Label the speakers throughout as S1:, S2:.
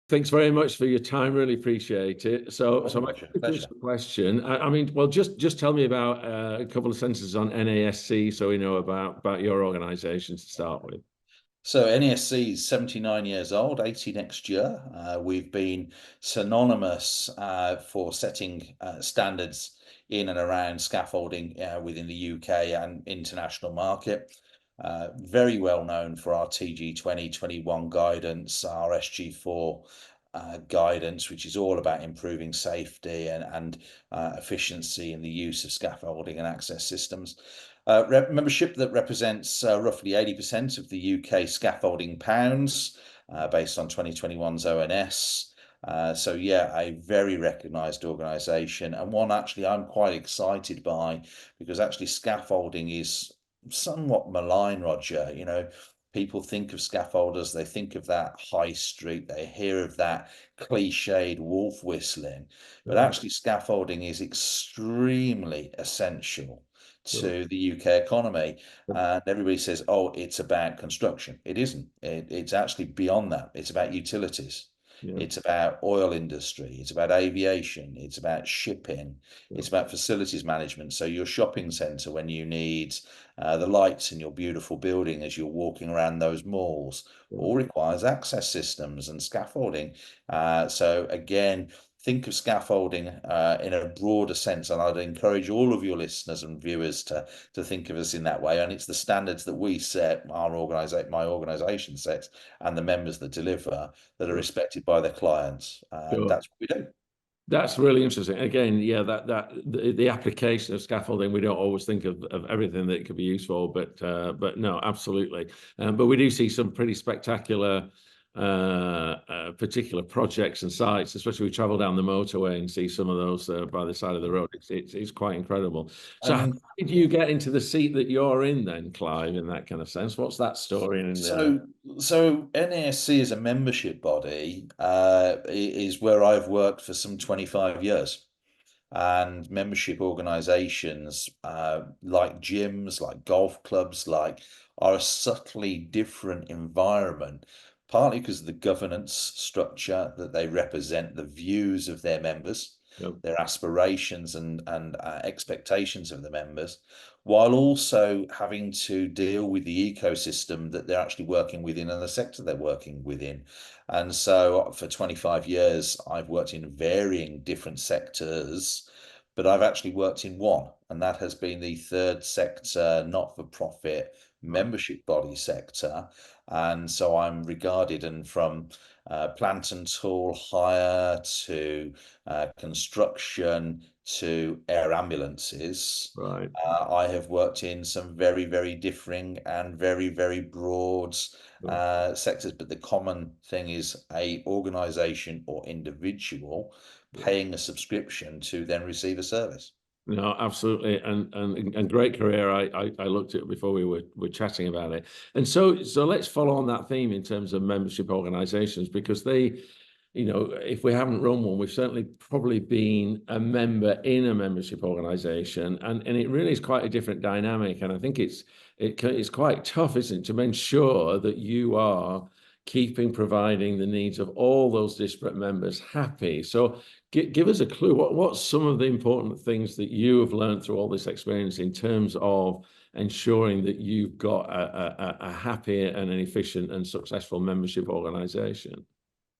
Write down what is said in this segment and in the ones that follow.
S1: Thanks very much for your time. Really appreciate it. So my
S2: Pleasure.
S1: first question, I mean, well, just tell me about a couple of sentences on NASC, so we know about your organisation to start with.
S2: So NASC is 79 years old, 80 next year. We've been synonymous for setting standards in and around scaffolding within the UK and international market. Very well known for our TG 2021 guidance, our SG4 guidance, which is all about improving safety and efficiency in the use of scaffolding and access systems. Membership that represents roughly 80% of the UK scaffolding pounds, based on 2021's ONS. So yeah, a very recognised organisation, and one actually I'm quite excited by, because actually scaffolding is somewhat malign, Roger. People think of scaffolders, they think of that high street, they hear of that cliched wolf whistling, but actually scaffolding is extremely essential to the UK economy. And everybody says, oh, it's about construction. It isn't. It's actually beyond that. It's about utilities. It's about oil industry. It's about aviation. It's about shipping. It's about facilities management. So your shopping centre, when you need the lights in your beautiful building as you're walking around those malls, all requires access systems and scaffolding. So again, think of scaffolding in a broader sense, and I'd encourage all of your listeners and viewers to think of us in that way. And it's the standards that we set, my organisation sets, and the members that deliver, that are respected by their clients. And that's what we do.
S1: That's really interesting. Again, yeah, the application of scaffolding, we don't always think of everything that it could be used for, but no, absolutely. But we do see some pretty spectacular particular projects and sites, especially we travel down the motorway and see some of those by the side of the road. It's quite incredible. So how did you get into the seat that you're in then, Clive, in that kind of sense? What's that story?
S2: So NASC as a membership body is where I've worked for some 25 years. And membership organizations like gyms, like golf clubs, are a subtly different environment, partly because of the governance structure that they represent, the views of their members, their aspirations and expectations of the members, while also having to deal with the ecosystem that they're actually working within and the sector they're working within. And so for 25 years, I've worked in varying different sectors, but I've actually worked in one, and that has been the third sector, not-for-profit membership body sector. And so I'm regarded, and from plant and tool hire to construction to air ambulances,
S1: Right.
S2: I have worked in some very, very differing and very, very broad sectors. But the common thing is a organisation or individual paying a subscription to then receive a service.
S1: No, absolutely, and great career. I looked at it before we were chatting about it, and so let's follow on that theme in terms of membership organisations, because they, if we haven't run one, we've certainly probably been a member in a membership organisation, and it really is quite a different dynamic, and I think it's quite tough, isn't it, to ensure that you are providing the needs of all those disparate members happy. So give us a clue. What's some of the important things that you have learned through all this experience in terms of ensuring that you've got a happy and an efficient and successful membership organisation?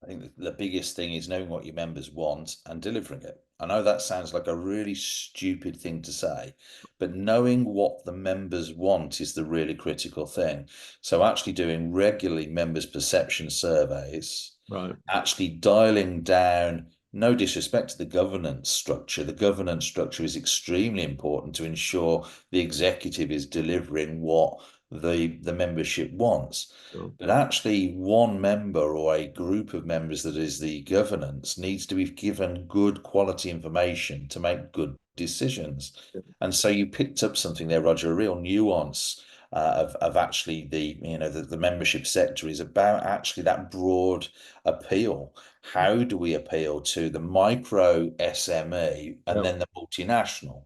S2: I think the biggest thing is knowing what your members want and delivering it. I know that sounds like a really stupid thing to say, but knowing what the members want is the really critical thing. So actually doing regularly members' perception surveys,
S1: Right.
S2: actually dialing down, no disrespect to the governance structure. The governance structure is extremely important to ensure the executive is delivering what the membership wants. But actually one member or a group of members that is the governance needs to be given good quality information to make good decisions. And so you picked up something there, Roger, a real nuance of actually the membership sector is about actually that broad appeal. How do we appeal to the micro SME and then the multinational,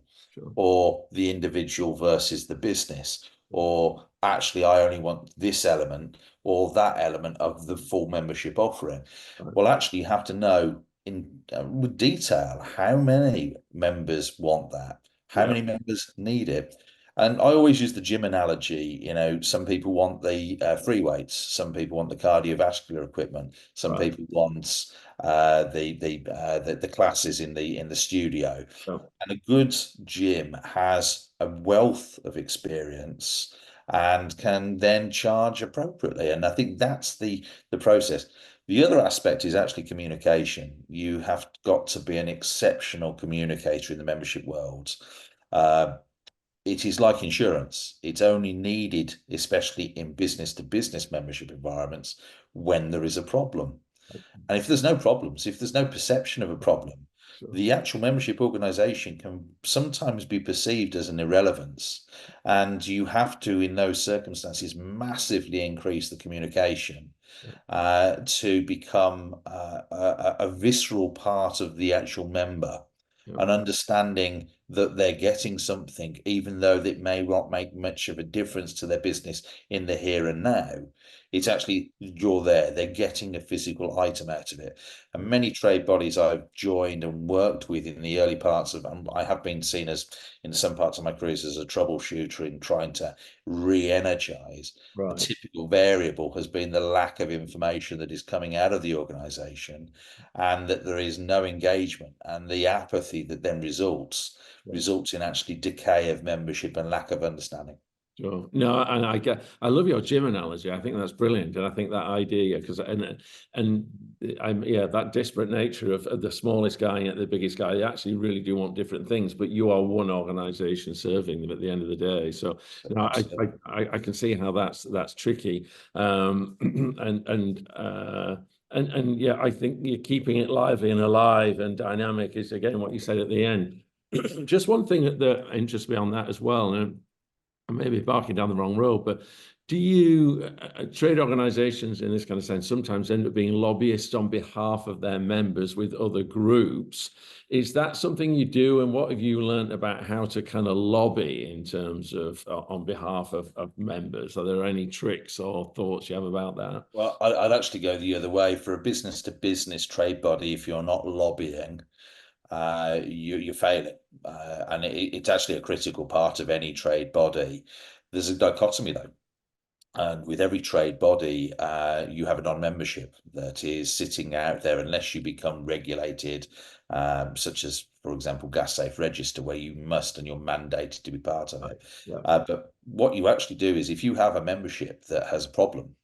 S2: or the individual versus the business? or actually I only want this element or that element of the full membership offering.
S1: Right.
S2: Well, actually, you have to know in with detail how many members want that, how
S1: Yeah.
S2: many members need it. And I always use the gym analogy. Some people want the free weights, some people want the cardiovascular equipment, some
S1: Right.
S2: people want the classes in the studio.
S1: Yeah.
S2: And a good gym has a wealth of experience and can then charge appropriately. And I think that's the process. The other aspect is actually communication. You have got to be an exceptional communicator in the membership world. Uh, it is like insurance. It's only needed, especially in business to business membership environments, when there is a problem. And if there's no problems, if there's no perception of a problem,
S1: Sure.
S2: the actual membership organization can sometimes be perceived as an irrelevance. And you have to, in those circumstances, massively increase the communication to become a visceral part of the actual member,
S1: Yeah.
S2: and understanding that they're getting something, even though it may not make much of a difference to their business in the here and now. It's actually you're there, they're getting a physical item out of it. And many trade bodies I've joined and worked with in the early parts of, I have been seen as, in some parts of my careers, as a troubleshooter in trying to re-energize. A
S1: Right.
S2: typical variable has been the lack of information that is coming out of the organization, and that there is no engagement, and the apathy that then
S1: Yeah.
S2: results in actually decay of membership and lack of understanding.
S1: Sure. No, and I love your gym analogy. I think that's brilliant, and I think that idea because and I'm that disparate nature of the smallest guy and the biggest guy. They actually really do want different things, but you are one organization serving them at the end of the day. So
S2: So,
S1: no,
S2: absolutely.
S1: I can see how that's tricky. And yeah, I think you're keeping it lively and alive and dynamic is again what you said at the end. Just one thing that interests me on that as well, and I may be barking down the wrong road, but do you trade organizations in this kind of sense sometimes end up being lobbyists on behalf of their members with other groups? Is that something you do? And what have you learned about how to kind of lobby in terms of on behalf of members? Are there any tricks or thoughts you have about that?
S2: Well, I'd actually go the other way. For a business to business trade body, if you're not lobbying, you're failing. And it's actually a critical part of any trade body. There's a dichotomy though. And with every trade body, you have a non-membership that is sitting out there unless you become regulated, such as, for example, Gas Safe Register, where you must and you're mandated to be part of it.
S1: Yeah.
S2: But what you actually do is if you have a membership that has a problem,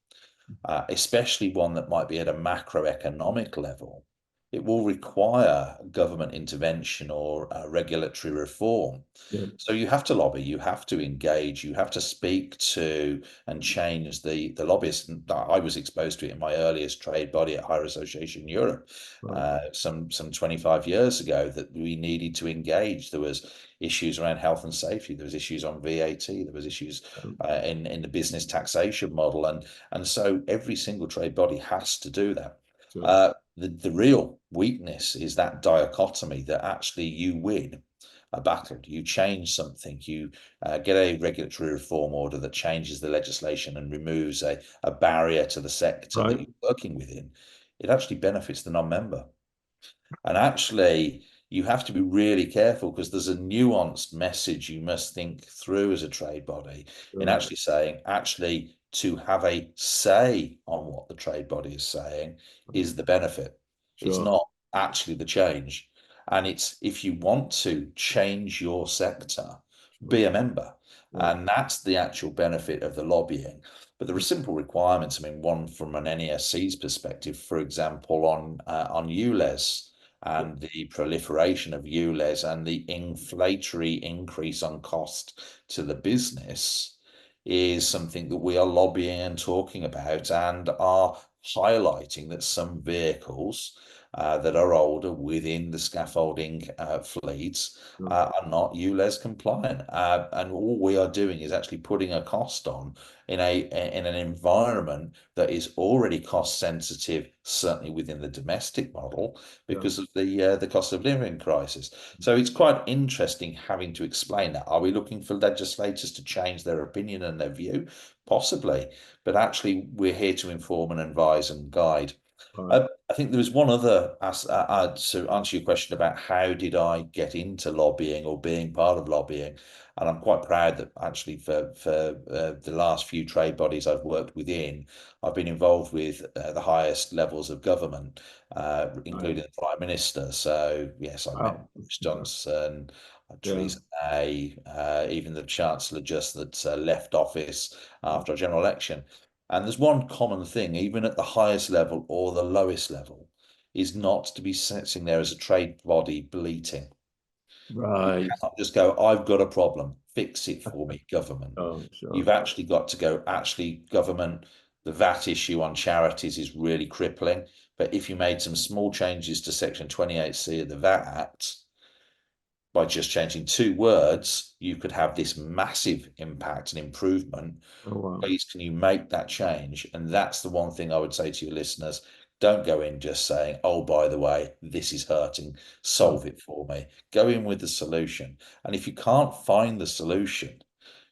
S2: especially one that might be at a macroeconomic level, it will require government intervention or regulatory reform.
S1: Yeah.
S2: So you have to lobby, you have to engage, you have to speak to and change the lobbyists. And I was exposed to it in my earliest trade body at Hire Association Europe,
S1: Right.
S2: some 25 years ago, that we needed to engage. There was issues around health and safety, there was issues on VAT, there was issues in the business taxation model, and so every single trade body has to do that.
S1: Sure.
S2: The real weakness is that dichotomy, that actually you win a battle, you change something, you get a regulatory reform order that changes the legislation and removes a barrier to the sector that
S1: Right.
S2: you're working within. It actually benefits the non-member. And actually, you have to be really careful, because there's a nuanced message you must think through as a trade body in
S1: Sure.
S2: actually saying, actually, to have a say on what the trade body is saying is the benefit. It's
S1: Sure.
S2: not actually the change. And it's, if you want to change your sector,
S1: Sure.
S2: be a member.
S1: Yeah.
S2: And that's the actual benefit of the lobbying. But there are simple requirements. I mean, one from an NASC's perspective, for example, on ULEZ and the proliferation of ULEZ and the inflationary increase on cost to the business, is something that we are lobbying and talking about, and are highlighting that some vehicles that are older within the scaffolding fleets are not ULEZ compliant, and all we are doing is actually putting a cost on in an environment that is already cost sensitive, certainly within the domestic model, because of the cost of living crisis. So it's quite interesting having to explain that. Are we looking for legislators to change their opinion and their view? Possibly, but actually we're here to inform and advise and guide.
S1: Right.
S2: I think there was one other to answer your question about how did I get into lobbying or being part of lobbying, and I'm quite proud that actually for the last few trade bodies I've worked within, I've been involved with the highest levels of government, including the Prime Minister. So yes, I met
S1: Wow.
S2: Boris Johnson,
S1: Yeah.
S2: Theresa May, even the Chancellor just that left office after a general election. And there's one common thing, even at the highest level or the lowest level, is not to be sitting there as a trade body bleating. You
S1: Right.
S2: cannot just go, I've got a problem, fix it for me, government.
S1: Oh, sure.
S2: You've actually got to go, actually, government, the VAT issue on charities is really crippling. But if you made some small changes to Section 28C of the VAT Act, by just changing two words, you could have this massive impact and improvement.
S1: Oh, wow.
S2: Please, can you make that change? And that's the one thing I would say to your listeners. Don't go in just saying, oh, by the way, this is hurting, solve it for me. Go in with the solution. And if you can't find the solution,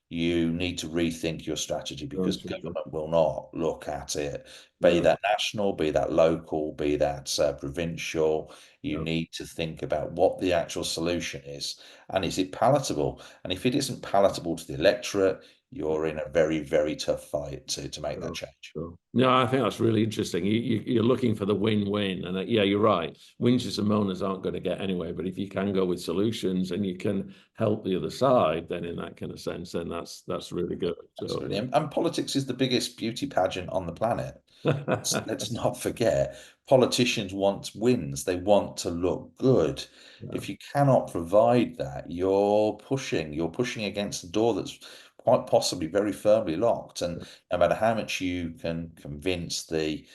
S2: you need to rethink your strategy, because government will not look at it, be
S1: Yeah.
S2: that national, be that local, be that provincial. You
S1: Yeah.
S2: need to think about what the actual solution is, and is it palatable? And if it isn't palatable to the electorate, you're in a very, very tough fight to make that
S1: Sure,
S2: change.
S1: sure. No, I think that's really interesting. You're looking for the win-win, and yeah, you're right. Whinges and moaners aren't going to get anywhere, but if you can go with solutions and you can help the other side, then in that kind of sense, then that's really good. So
S2: Absolutely. And politics is the biggest beauty pageant on the planet. Let's not forget, politicians want wins. They want to look good.
S1: yeah,
S2: If you cannot provide that, you're pushing against a door that's quite possibly very firmly locked. And no matter how much you can convince the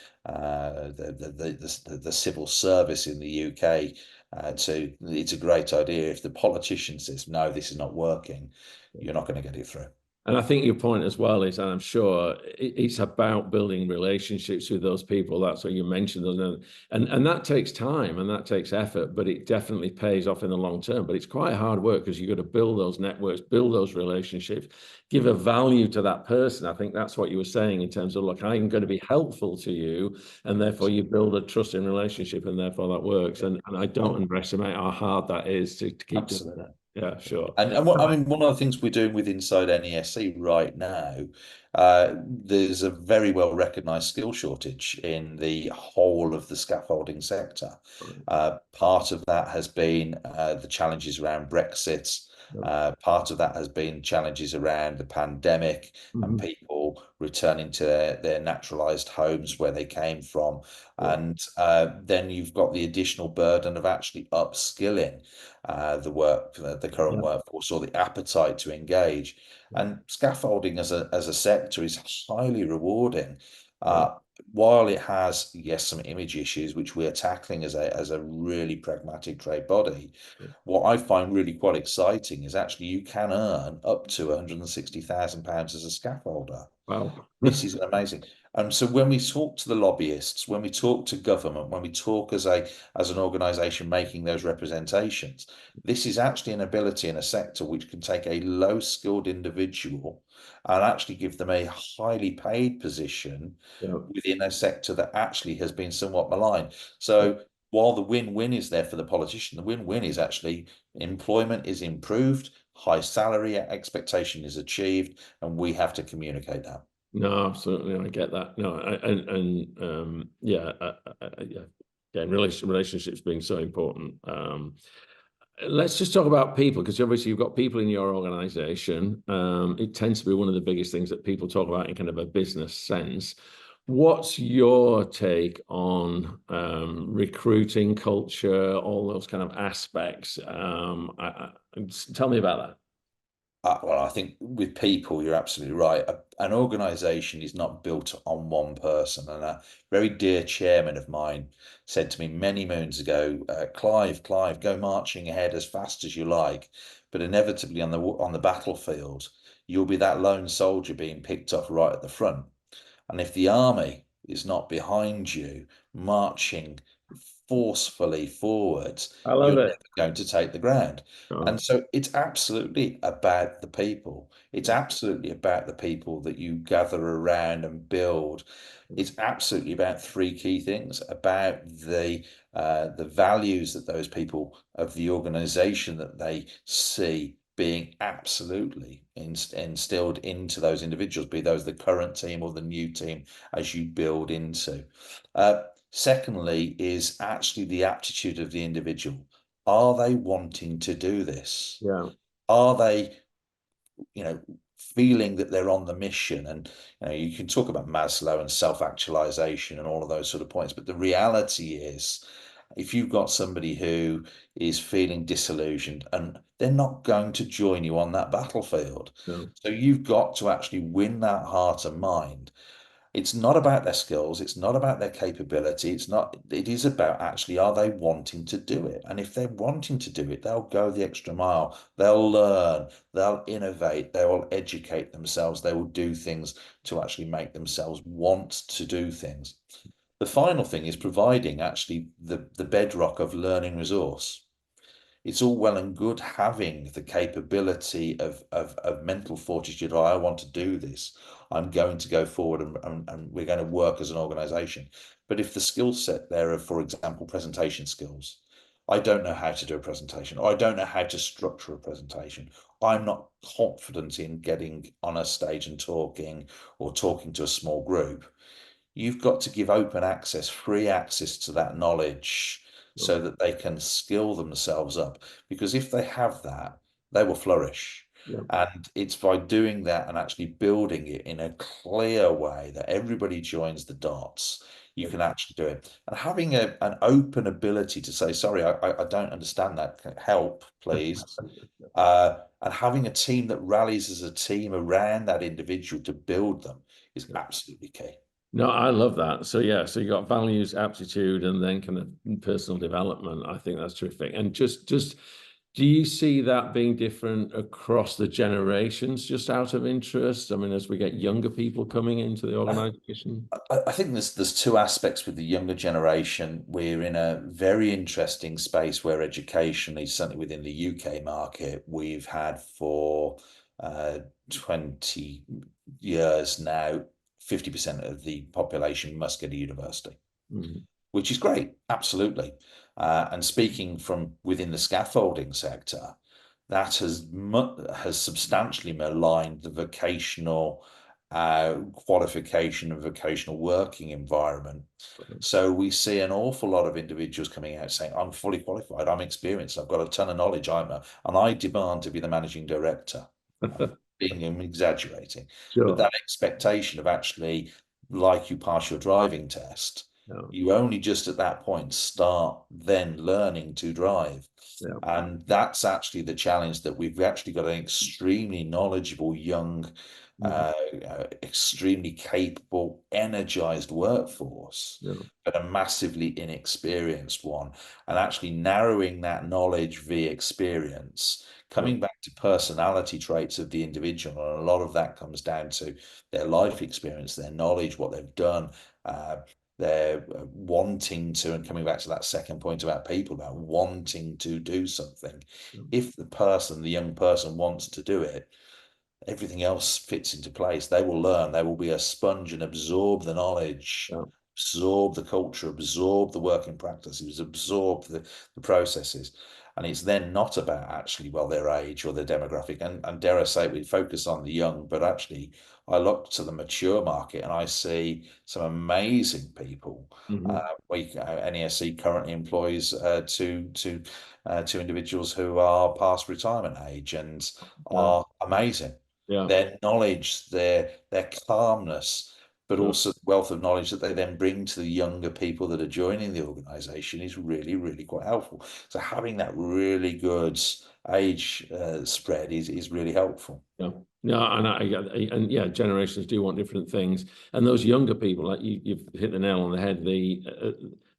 S2: civil service in the UK to it's a great idea, if the politician says no, this is not working, you're not going to get it through.
S1: and I think your point as well is, and I'm sure it's about building relationships with those people. That's what you mentioned, and that takes time and that takes effort, but it definitely pays off in the long term. But it's quite hard work because you've got to build those networks, build those relationships, give a value to that person. I think that's what you were saying in terms of, look, I'm going to be helpful to you, and therefore you build a trusting relationship, and therefore that works. And I don't
S2: Well,
S1: underestimate how hard that is to keep doing
S2: absolutely.
S1: that. Yeah, sure.
S2: And what, I mean, one of the things we're doing with Inside NASC right now, there's a very well recognised skill shortage in the whole of the scaffolding sector. Part of that has been the challenges around Brexit. Part of that has been challenges around the pandemic and
S1: Mhm.
S2: people returning to their naturalised homes where they came from.
S1: Yeah.
S2: And then you've got the additional burden of actually upskilling the current
S1: Yeah.
S2: workforce, or the appetite to engage. And scaffolding as a sector is highly rewarding.
S1: Yeah.
S2: While it has, yes, some image issues, which we are tackling as a really pragmatic trade body, what I find really quite exciting is actually you can earn up to £160,000 as a scaffolder.
S1: Wow.
S2: This is amazing. So when we talk to the lobbyists, when we talk to government, when we talk as an organisation making those representations, this is actually an ability in a sector which can take a low skilled individual and actually give them a highly paid position
S1: Yeah.
S2: within a sector that actually has been somewhat maligned. So while the win-win is there for the politician, the win-win is actually employment is improved, high salary expectation is achieved, and we have to communicate that.
S1: No, absolutely, I get that. No, yeah, yeah, again, relationships being so important. Let's just talk about people, because obviously you've got people in your organization. It tends to be one of the biggest things that people talk about in kind of a business sense. What's your take on recruiting culture, all those kind of aspects? Tell me about that.
S2: Well, I think with people, you're absolutely right. an organization is not built on one person. And a very dear chairman of mine said to me many moons ago, Clive, go marching ahead as fast as you like, but inevitably on the battlefield, you'll be that lone soldier being picked off right at the front. And if the army is not behind you, marching forcefully forwards,
S1: I love
S2: you're
S1: it.
S2: never going to take the ground.
S1: Oh,
S2: And so it's absolutely about the people. It's absolutely about the people that you gather around and build. It's absolutely about three key things: about the values that those people of the organization that they see being absolutely instilled into those individuals, be those the current team or the new team as you build into. Secondly, is actually the aptitude of the individual. Are they wanting to do this?
S1: yeah.
S2: Are they, feeling that they're on the mission? And you can talk about Maslow and self-actualization and all of those sort of points, but the reality is, if you've got somebody who is feeling disillusioned, and they're not going to join you on that battlefield.
S1: No,
S2: So you've got to actually win that heart and mind. It's not about their skills, it's not about their capability, it is about actually, are they wanting to do it? And if they're wanting to do it, they'll go the extra mile, they'll learn, they'll innovate, they will educate themselves, they will do things to actually make themselves want to do things. The final thing is providing actually the bedrock of learning resource. It's all well and good having the capability of mental fortitude. Oh, I want to do this. I'm going to go forward, and we're going to work as an organization. But if the skill set there of, for example, presentation skills, I don't know how to do a presentation, or I don't know how to structure a presentation. I'm not confident in getting on a stage and talking, or talking to a small group. You've got to give open access, free access to that knowledge
S1: no,
S2: so that they can skill themselves up. Because if they have that, they will flourish.
S1: yeah,
S2: And it's by doing that and actually building it in a clear way that everybody joins the dots, you
S1: yeah.
S2: can actually do it. And having an open ability to say, sorry, I don't understand that. Help, please. And having a team that rallies as a team around that individual to build them is absolutely key.
S1: No, I love that. So yeah, so you got values, aptitude, and then kind of personal development. I think that's terrific. And just do you see that being different across the generations, just out of interest? I mean, as we get younger people coming into the organization.
S2: I think there's two aspects with the younger generation. We're in a very interesting space where educationally, certainly within the UK market, we've had for 20 years now, 50% of the population must get a university,
S1: Mhm.
S2: which is great, absolutely. And speaking from within the scaffolding sector, that has substantially maligned the vocational qualification and vocational working environment. So we see an awful lot of individuals coming out saying, "I'm fully qualified, I'm experienced, I've got a ton of knowledge, and I demand to be the managing director." I'm exaggerating, but
S1: Sure.
S2: that expectation of actually, like you pass your driving test,
S1: No,
S2: you only just at that point start then learning to drive.
S1: yeah.
S2: And that's actually the challenge, that we've actually got an extremely knowledgeable, young,
S1: Mhm.
S2: extremely capable, energized workforce,
S1: No,
S2: but a massively inexperienced one. And actually narrowing that knowledge via experience,
S1: no,
S2: coming back to personality traits of the individual. And a lot of that comes down to their life experience, their knowledge, what they've done, they're wanting to, and coming back to that second point about people, about wanting to do something.
S1: no,
S2: If the young person wants to do it, everything else fits into place. They will learn, they will be a sponge and absorb the knowledge,
S1: no,
S2: absorb the culture, absorb the working practices, absorb the processes. And it's then not about actually, well, their age or their demographic. And dare I say, we focus on the young, but actually, I look to the mature market and I see some amazing people.
S1: mhm.
S2: NASC currently employs two individuals who are past retirement age and
S1: No,
S2: are amazing.
S1: yeah.
S2: Their knowledge, their calmness, but
S1: Yeah.
S2: also the wealth of knowledge that they then bring to the younger people that are joining the organization is really, really quite helpful. So having that really good age spread is really helpful.
S1: Yeah. No, and yeah, generations do want different things, and those younger people, like you've hit the nail on the head.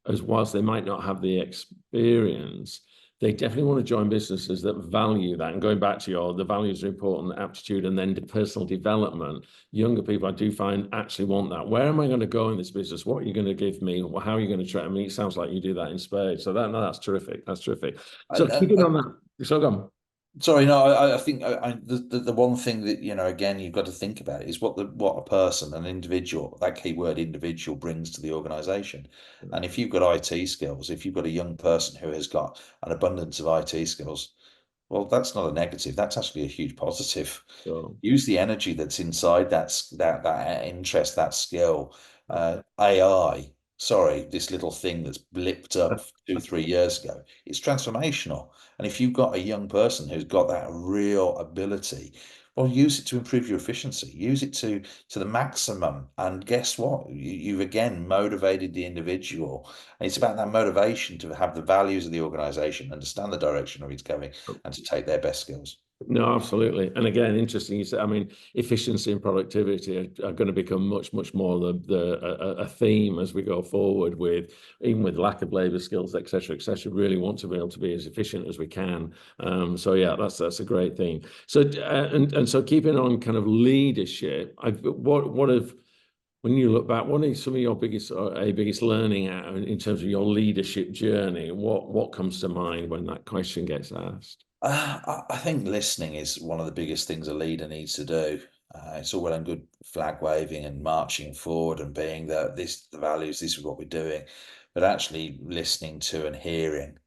S1: As whilst they might not have the experience, they definitely want to join businesses that value that. And going back to the values are important, aptitude, and then the personal development. Younger people, I do find, actually want that. Where am I going to go in this business? What are you going to give me? How are you going to train me? It sounds like you do that in spades. So that's terrific. That's terrific. So keeping on that, so go on.
S2: Sorry, no, I think the one thing that, again, you've got to think about is what a person, an individual, that key word individual, brings to the organization. And if you've got IT skills, if you've got a young person who has got an abundance of IT skills, well, that's not a negative. That's actually a huge positive.
S1: So,
S2: Use the energy that's inside that interest, that skill. AI, sorry, this little thing that's blipped up 2, 3 years ago, it's transformational. And if you've got a young person who's got that real ability, well, use it to improve your efficiency. Use it to the maximum. And guess what? You've again motivated the individual. And it's about that motivation to have the values of the organization, understand the direction where it's going, and to take their best skills.
S1: No, absolutely. And again, interesting. You said, I mean, efficiency and productivity are going to become much, much more a theme as we go forward with, even with lack of labor skills, et cetera, et cetera. Really want to be able to be as efficient as we can. So yeah, that's a great thing. So and so keeping on kind of leadership, when you look back, what are some of your biggest learning in terms of your leadership journey? What comes to mind when that question gets asked?
S2: I think listening is one of the biggest things a leader needs to do. It's all well and good flag waving and marching forward and being the values, this is what we're doing, but actually listening to and hearing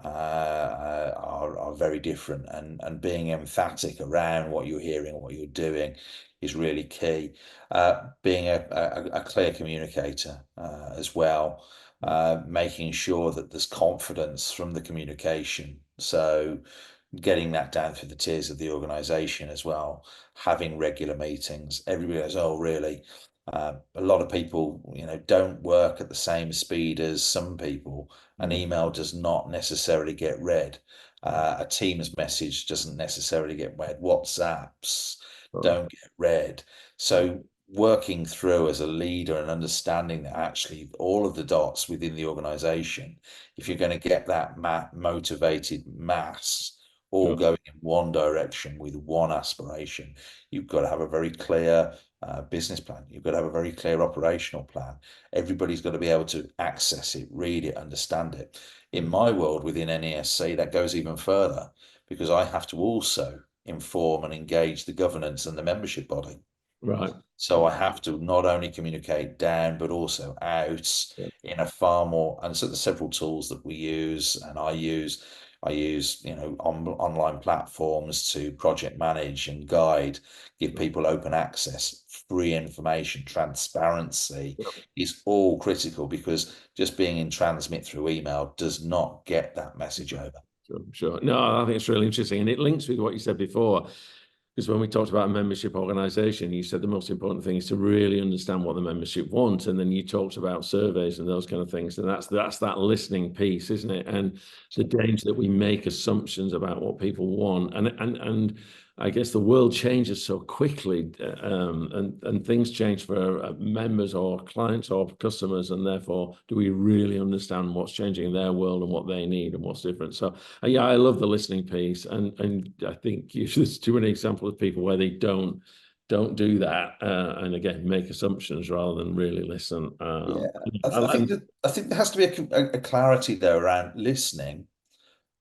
S2: are very different, and being emphatic around what you're hearing and what you're doing is really key. Being a clear communicator as well, making sure that there's confidence from the communication. So getting that down through the tiers of the organization as well, having regular meetings. Everybody goes, oh, really? A lot of people, don't work at the same speed as some people. An email does not necessarily get read. A Teams message doesn't necessarily get read. WhatsApps
S1: So,
S2: don't get read. So working through as a leader and understanding that actually all of the dots within the organization, if you're going to get that motivated mass all
S1: sure.
S2: going in one direction with one aspiration, you've got to have a very clear business plan. You've got to have a very clear operational plan. Everybody's got to be able to access it, read it, understand it. In my world within NASC, that goes even further because I have to also inform and engage the governance and the membership body.
S1: Right.
S2: So I have to not only communicate down, but also out
S1: Yeah.
S2: in a far more, and so there's several tools that we use and I use, online platforms to project manage and guide, give people open access, free information, transparency is all critical because just being in transmit through email does not get that message over.
S1: Sure, sure. No, I think it's really interesting. And it links with what you said before. Because when we talked about a membership organization, you said the most important thing is to really understand what the membership wants. And then you talked about surveys and those kind of things. And that's that listening piece, isn't it? And the danger that we make assumptions about what people want. And I guess the world changes so quickly, and things change for members or clients or customers. And therefore, do we really understand what's changing in their world and what they need and what's different? So yeah, I love the listening piece, and I think there's too many examples of people where they don't do that, and again make assumptions rather than really listen.
S2: Yeah, I think there has to be a clarity there around listening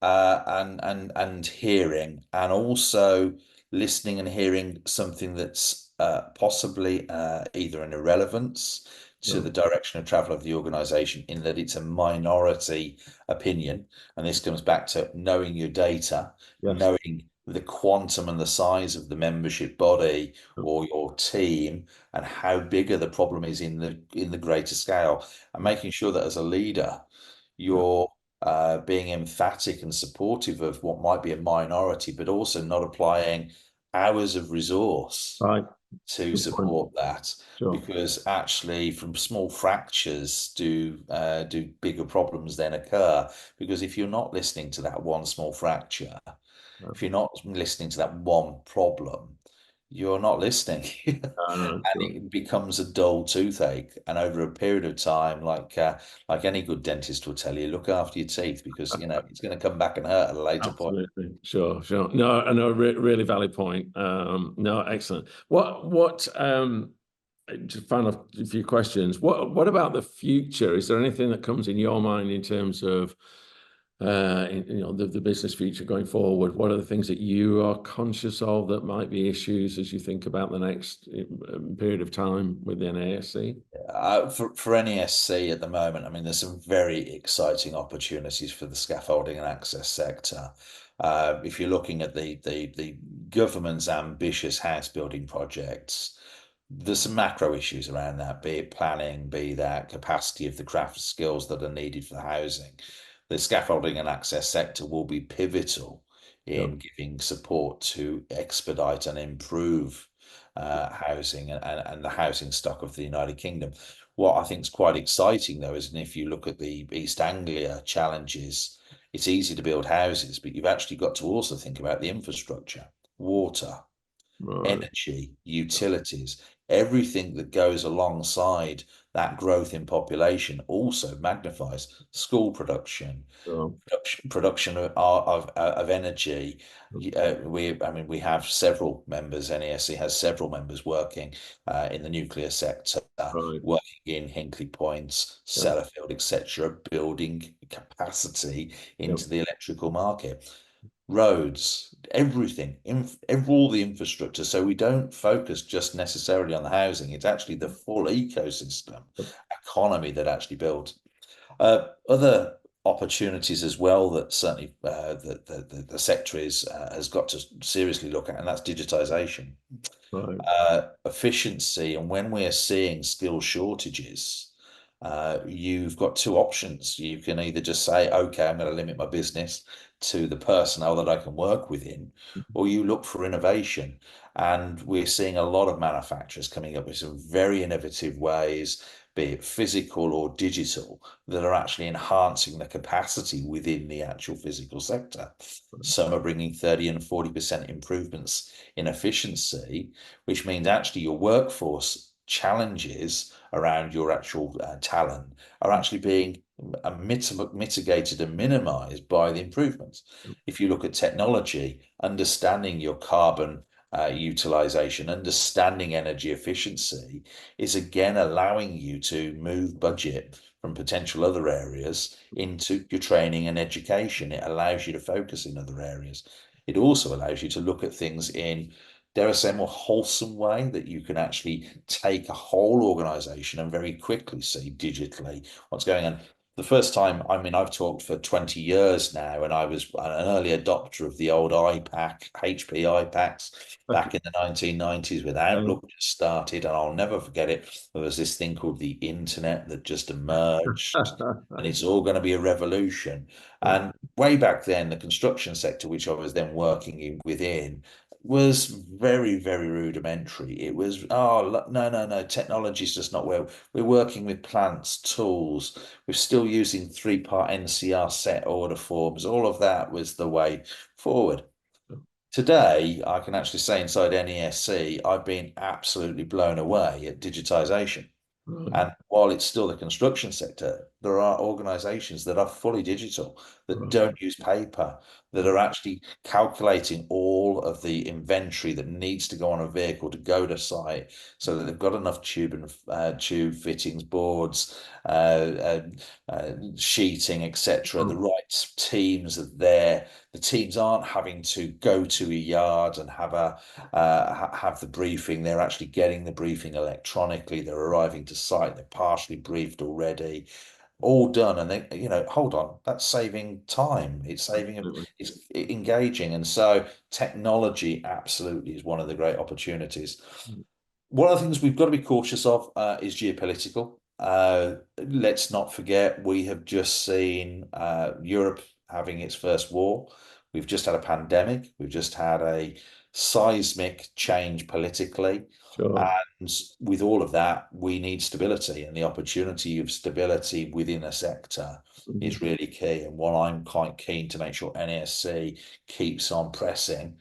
S2: and hearing, and also listening and hearing something that's possibly either an irrelevance to the
S1: No,
S2: direction of travel of the organization, in that it's a minority opinion. And this comes back to knowing your data,
S1: yes,
S2: knowing the quantum and the size of the membership body or your team, and how bigger the problem is in the greater scale, and making sure that as a leader
S1: yeah,
S2: you're being emphatic and supportive of what might be a minority, but also not applying hours of resource
S1: right,
S2: to
S1: Good point.
S2: support that,
S1: Sure.
S2: because actually from small fractures do bigger problems then occur, because if you're not listening to that one small fracture, if you're not listening to that one problem, you're not listening. And
S1: Sure.
S2: it becomes a dull toothache. And over a period of time, like any good dentist will tell you, look after your teeth, because it's going to come back and hurt at a later point.
S1: Absolutely. Sure, sure. No, I know, really valid point. No, excellent. Just final few questions. What about the future? Is there anything that comes in your mind in terms of the business future going forward? What are the things that you are conscious of that might be issues as you think about the next period of time within NASC?
S2: For NESC at the moment, I mean, there's some very exciting opportunities for the scaffolding and access sector. If you're looking at the government's ambitious house building projects, there's some macro issues around that, be it planning, be that capacity of the craft skills that are needed for the housing. The scaffolding and access sector will be pivotal
S1: Sure.
S2: in giving support to expedite and improve housing and the housing stock of the United Kingdom. What I think is quite exciting, though, is if you look at the East Anglia challenges, it's easy to build houses, but you've actually got to also think about the infrastructure, water,
S1: Right.
S2: energy, utilities, everything that goes alongside that growth in population also magnifies school production,
S1: Sure.
S2: production of energy. We have several members. NESC has several members working in the nuclear sector,
S1: Right.
S2: working in Hinkley Points,
S1: Yeah.
S2: Sellafield, etc., building capacity
S1: Yeah.
S2: into the electrical market. Roads, everything, all the infrastructure. So we don't focus just necessarily on the housing. It's actually the full ecosystem economy that actually builds. Other opportunities as well that certainly the sector has got to seriously look at, and that's digitisation,
S1: Right.
S2: efficiency. And when we're seeing skill shortages, you've got two options. You can either just say, okay, I'm going to limit my business to the personnel that I can work within, or you look for innovation. And we're seeing a lot of manufacturers coming up with some very innovative ways, be it physical or digital, that are actually enhancing the capacity within the actual physical sector. Some are bringing 30 and 40% improvements in efficiency, which means actually your workforce challenges around your actual talent are actually being mitigated and minimized by the improvements. If you look at technology, understanding your carbon utilization, understanding energy efficiency is again allowing you to move budget from potential other areas into your training and education. It allows you to focus in other areas. It also allows you to look at things in, dare I say, a more wholesome way, that you can actually take a whole organization and very quickly see digitally what's going on. The first time, I mean, I've talked for 20 years now, and I was an early adopter of the old iPac, HP iPacs back in the 1990s when Outlook just started, and I'll never forget it. There was this thing called the internet that just emerged, and it's all going to be a revolution. And way back then, the construction sector, which I was then working within, was very, very rudimentary. It was, oh, no, technology's just not where we're working with plants, tools. We're still using three-part NCR set order forms. All of that was the way forward. Today, I can actually say inside NESC, I've been absolutely blown away at digitisation.
S1: Right.
S2: And while it's still the construction sector, there are organizations that are fully digital, that
S1: Right.
S2: don't use paper, that are actually calculating all of the inventory that needs to go on a vehicle to go to site, so that they've got enough tube fittings, boards, sheeting, etc. The right teams are there. The teams aren't having to go to a yard and have the briefing. They're actually getting the briefing electronically. They're arriving to site. They're partially briefed already, all done. And they, hold on, that's saving time. It's saving,
S1: Absolutely.
S2: it's engaging. And so technology absolutely is one of the great opportunities. One of the things we've got to be cautious of is geopolitical. Let's not forget, we have just seen Europe having its first war. We've just had a pandemic. We've just had a seismic change politically.
S1: Sure.
S2: And with all of that, we need stability, and the opportunity of stability within a sector is
S1: Mhm.
S2: really key. And what I'm quite keen to make sure NASC keeps on pressing,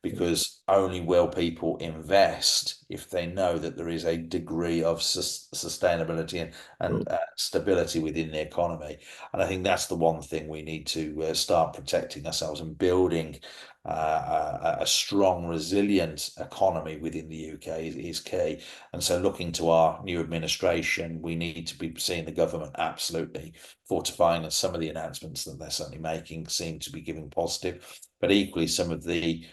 S2: because only will people invest if they know that there is a degree of sustainability
S1: Sure.
S2: and stability within the economy. And I think that's the one thing we need to start protecting ourselves and building a strong, resilient economy within the UK is key. And so, looking to our new administration, we need to be seeing the government absolutely fortifying, and some of the announcements that they're certainly making seem to be giving positive, but equally some of the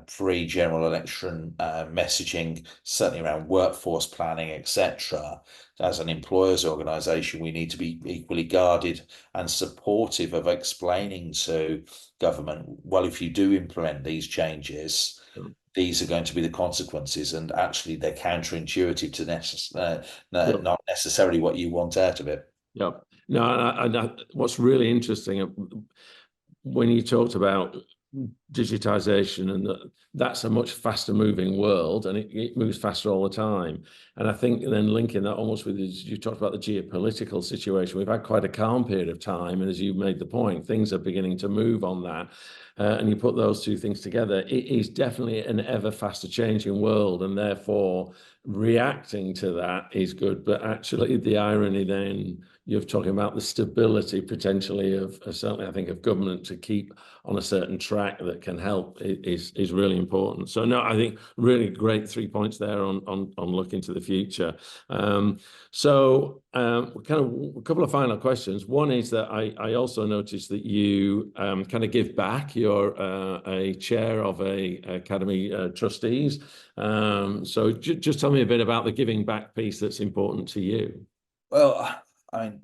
S2: pre-general election messaging, certainly around workforce planning, etc. As an employers organisation, we need to be equally guarded and supportive of explaining to government, well, if you do implement these changes,
S1: Sure.
S2: these are going to be the consequences, and actually they're counterintuitive to
S1: Yep.
S2: not necessarily what you want out of it.
S1: Yep. No, what's really interesting when you talked about digitization, and that's a much faster moving world, and it moves faster all the time. And I think then linking that almost with, you talked about the geopolitical situation, we've had quite a calm period of time, and as you made the point, things are beginning to move on that. And you put those two things together, it is definitely an ever faster changing world, and therefore reacting to that is good. But actually, the irony then, you're talking about the stability potentially of certainly, I think, of government to keep on a certain track that can help is really important. So no, I think really great 3 points there on looking to the future. Kind of a couple of final questions. One is that I also noticed that you kind of give back. You're a chair of a academy trustees. So just tell me a bit about the giving back piece that's important to you.
S2: Well, I mean,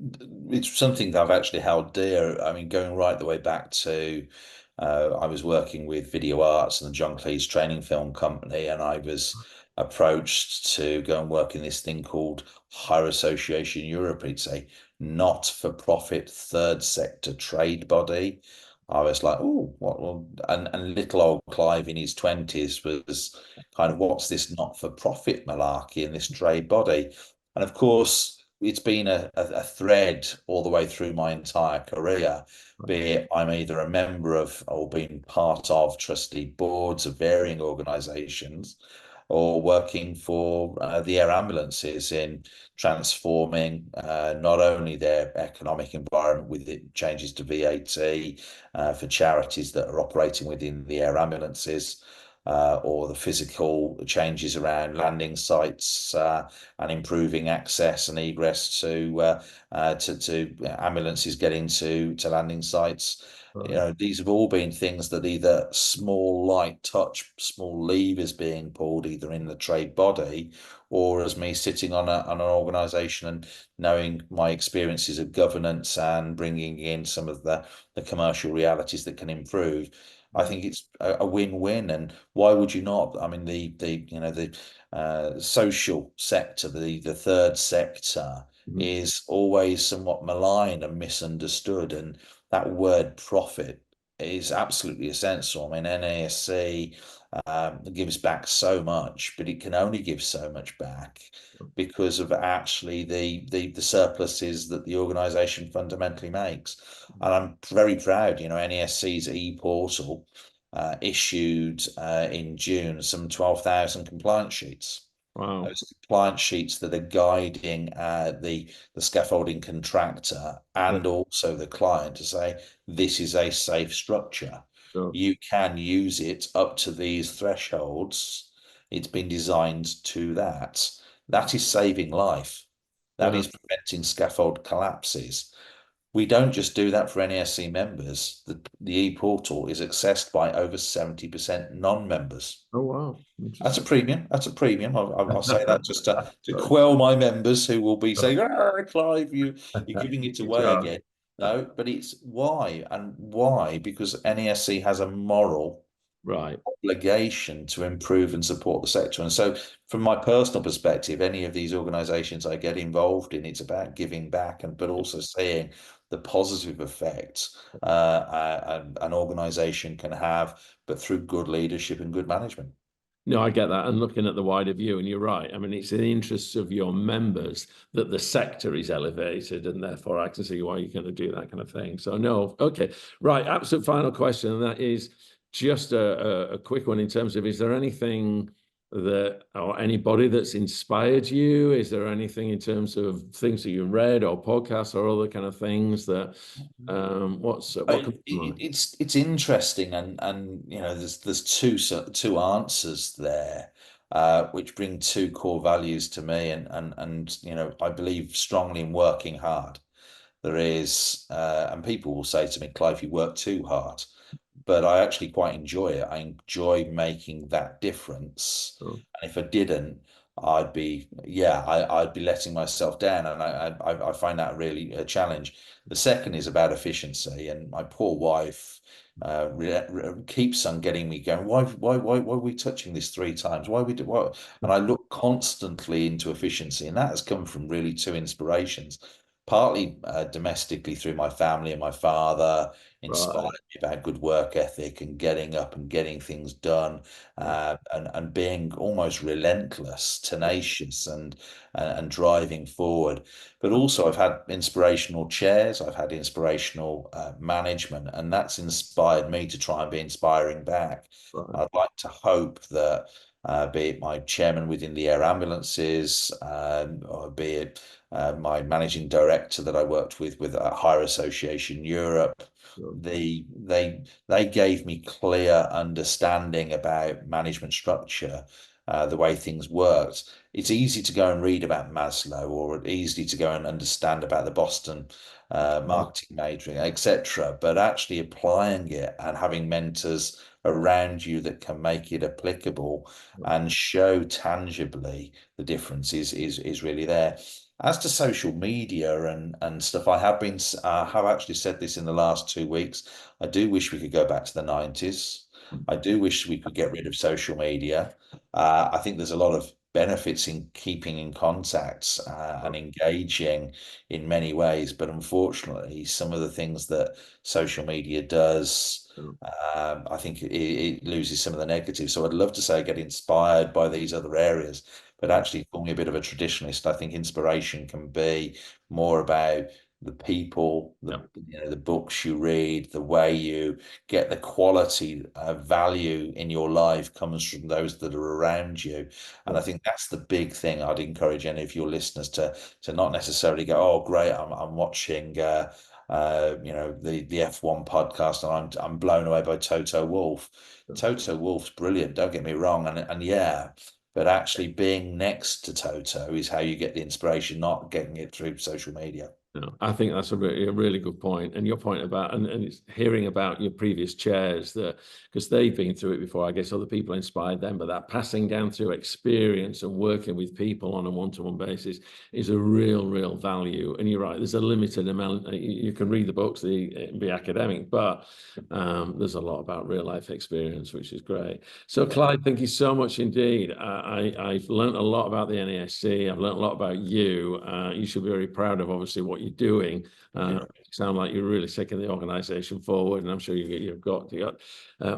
S2: it's something that I've actually held dear. I mean, going right the way back to, I was working with Video Arts and the John Cleese Training Film Company, and I was approached to go and work in this thing called Higher Association Europe. It's a not-for-profit third sector trade body. I was like, oh, what? Well, and little old Clive in his 20s was kind of, what's this not-for-profit malarkey in this trade body? And of course, it's been a thread all the way through my entire career, be it I'm either a member of or being part of trustee boards of varying organisations, or working for the air ambulances in transforming not only their economic environment with it changes to VAT for charities that are operating within the air ambulances, or the physical changes around landing sites and improving access and egress to ambulances getting to landing sites. You know, these have all been things that either small light touch, small levers being pulled either in the trade body, or as me sitting on an organisation and knowing my experiences of governance and bringing in some of the commercial realities that can improve. I think it's a win-win, and why would you not? I mean, the social sector, the third sector,
S1: Mhm.
S2: is always somewhat maligned and misunderstood, and that word profit is absolutely essential. I mean, NASC gives back so much, but it can only give so much back because of actually the surpluses that the organisation fundamentally makes. And I'm very proud, you know, NASC's e-portal issued in June some 12,000 compliance sheets.
S1: Wow.
S2: Those compliance sheets that are guiding the scaffolding contractor
S1: Yeah.
S2: and also the client to say, this is a safe structure.
S1: Sure.
S2: You can use it up to these thresholds. It's been designed to that. That is saving life. That
S1: Yeah.
S2: is preventing scaffold collapses. We don't just do that for NASC members. The e-portal is accessed by over 70% non-members.
S1: Oh, wow.
S2: That's a
S1: Interesting.
S2: premium. That's a premium. I'll say that just to
S1: Sorry.
S2: quell my members who will be saying, Clive, you're giving it
S1: Good
S2: away
S1: job.
S2: again. No, but it's why. And why? Because NASC has a moral
S1: Right.
S2: obligation to improve and support the sector. And so, from my personal perspective, any of these organizations I get involved in, it's about giving back, and but also seeing the positive effects an organization can have, but through good leadership and good management.
S1: No, I get that. And looking at the wider view, and you're right. I mean, it's in the interests of your members that the sector is elevated, and therefore I can see why you're going to do that kind of thing. So no, okay. Right. Absolute final question, and that is just a quick one in terms of, is there anything that, or anybody that's inspired you? Is there anything in terms of things that you read or podcasts or other kind of things that, what comes to mind?
S2: It's interesting, and you know, there's two answers there, which bring two core values to me, and you know, I believe strongly in working hard. There is, and people will say to me, Clive, you work too hard, but I actually quite enjoy it. I enjoy making that difference.
S1: Oh,
S2: And if I didn't, I'd be letting myself down, and I find that really a challenge. The second is about efficiency, and my poor wife keeps on getting me going. Why are we touching this 3 times? Why we do what? And I look constantly into efficiency, and that has come from really two inspirations. Partly domestically through my family and my father inspired
S1: right.
S2: me about good work ethic and getting up and getting things done, and being almost relentless, tenacious, and driving forward. But also, I've had inspirational chairs, I've had inspirational management, and that's inspired me to try and be inspiring back.
S1: Right.
S2: I'd like to hope that. Be it my chairman within the air ambulances, or be it my managing director that I worked with Hire Association Europe,
S1: Sure.
S2: they gave me clear understanding about management structure, the way things worked. It's easy to go and read about Maslow, or easy to go and understand about the Boston marketing matrix, etc. But actually applying it and having mentors around you that can make it applicable and show tangibly the difference is really there. As to social media and stuff, I have actually said this in the last 2 weeks. I do wish we could go back to the 90s. I do wish we could get rid of social media. I think there's a lot of benefits in keeping in contact and engaging in many ways, but unfortunately, some of the things that social media does, I think it loses some of the negatives. So I'd love to say get inspired by these other areas, but actually call me a bit of a traditionalist. I think inspiration can be more about the people, the books you read, the way you get the quality of value in your life comes from those that are around you. And I think that's the big thing. I'd encourage any of your listeners to not necessarily go, oh, great, I'm watching the F1 podcast, and I'm blown away by Toto Wolff. Toto Wolff's brilliant, don't get me wrong, and yeah, but actually being next to Toto is how you get the inspiration, not getting it through social media.
S1: No, I think that's a really good point. And your point about, and it's hearing about your previous chairs, that because they've been through it before, I guess other people inspired them, but that passing down through experience and working with people on a one-to-one basis is a real value. And you're right, there's a limited amount. You can read the books, be academic, but there's a lot about real life experience, which is great. So Clive, thank you so much indeed. I've learned a lot about the NASC. I've learned a lot about you. You should be very proud of obviously what you're doing. You sound like you're really taking the organisation forward, and I'm sure you've got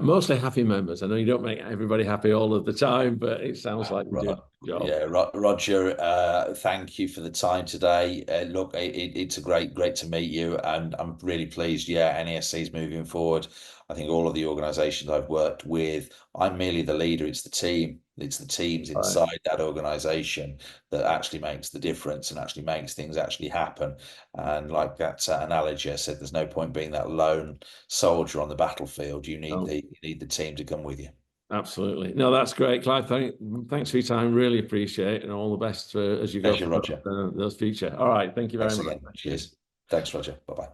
S1: mostly happy members. I know you don't make everybody happy all of the time, but it sounds like you do a good job.
S2: Yeah, Roger, thank you for the time today. Look, it's great to meet you, and I'm really pleased. Yeah, NASC is moving forward. I think all of the organisations I've worked with, I'm merely the leader. It's the team. It's the teams inside that organisation that actually makes the difference and actually makes things actually happen. And like that analogy I said, there's no point being that lone soldier on the battlefield. You need the team to come with you.
S1: Absolutely. No, that's great, Clive. Thanks for your time. Really appreciate it, and all the best as you go
S2: Pleasure, Roger.
S1: those future. All right. Thank you very
S2: Thanks
S1: much.
S2: again. Cheers. Thanks, Roger. Bye-bye.